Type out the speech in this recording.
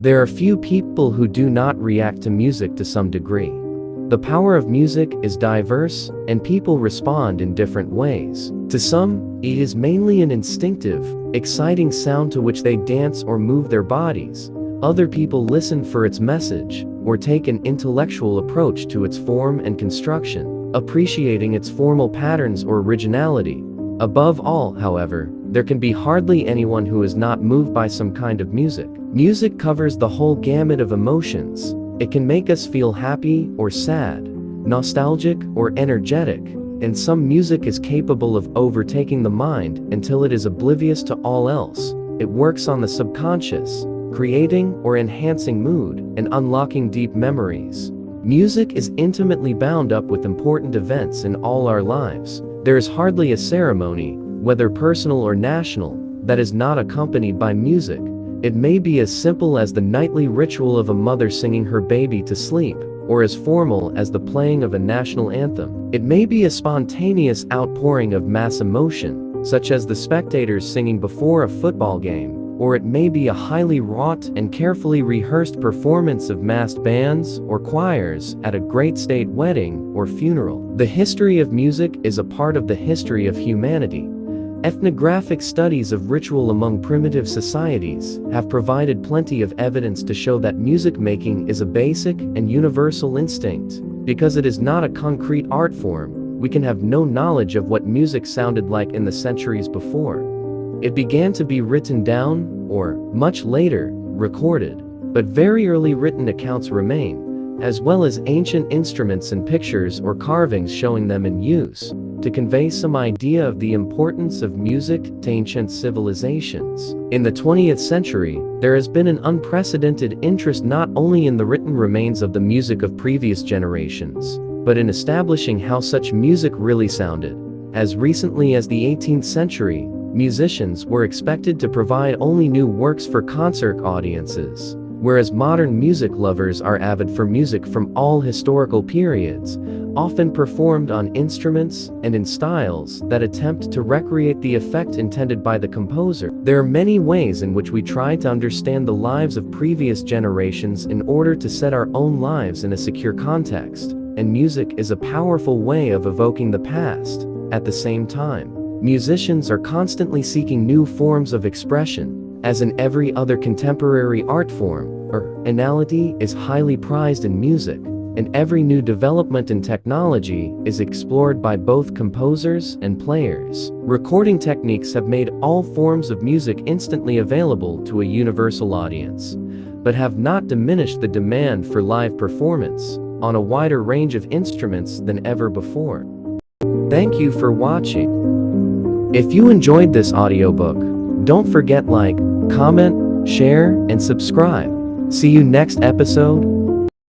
There are few people who do not react to music to some degree. The power of music is diverse, and people respond in different ways. To some, it is mainly an instinctive, exciting sound to which they dance or move their bodies. Other people listen for its message, or take an intellectual approach to its form and construction, appreciating its formal patterns or originality. Above all, however, there can be hardly anyone who is not moved by some kind of music. Music covers the whole gamut of emotions. It can make us feel happy or sad, nostalgic or energetic, and some music is capable of overtaking the mind until it is oblivious to all else. It works on the subconscious, creating or enhancing mood and unlocking deep memories. Music is intimately bound up with important events in all our lives. There is hardly a ceremony, whether personal or national, that is not accompanied by music. It may be as simple as the nightly ritual of a mother singing her baby to sleep, or as formal as the playing of a national anthem. It may be a spontaneous outpouring of mass emotion, such as the spectators singing before a football game, or it may be a highly wrought and carefully rehearsed performance of massed bands or choirs at a great state wedding or funeral. The history of music is a part of the history of humanity. Ethnographic studies of ritual among primitive societies have provided plenty of evidence to show that music making is a basic and universal instinct. Because it is not a concrete art form, we can have no knowledge of what music sounded like in the centuries before. It began to be written down, or, much later, recorded, but very early written accounts remain, as well as ancient instruments and pictures or carvings showing them in use, to convey some idea of the importance of music to ancient civilizations. In the 20th century, there has been an unprecedented interest not only in the written remains of the music of previous generations, but in establishing how such music really sounded. As recently as the 18th century, musicians were expected to provide only new works for concert audiences, whereas modern music lovers are avid for music from all historical periods, often performed on instruments and in styles that attempt to recreate the effect intended by the composer. There are many ways in which we try to understand the lives of previous generations in order to set our own lives in a secure context, and music is a powerful way of evoking the past. At the same time, musicians are constantly seeking new forms of expression. As in every other contemporary art form, originality is highly prized in music, and every new development in technology is explored by both composers and players. Recording techniques have made all forms of music instantly available to a universal audience, but have not diminished the demand for live performance on a wider range of instruments than ever before. Thank you for watching. If you enjoyed this audiobook, don't forget like, comment, share, and subscribe. See you next episode.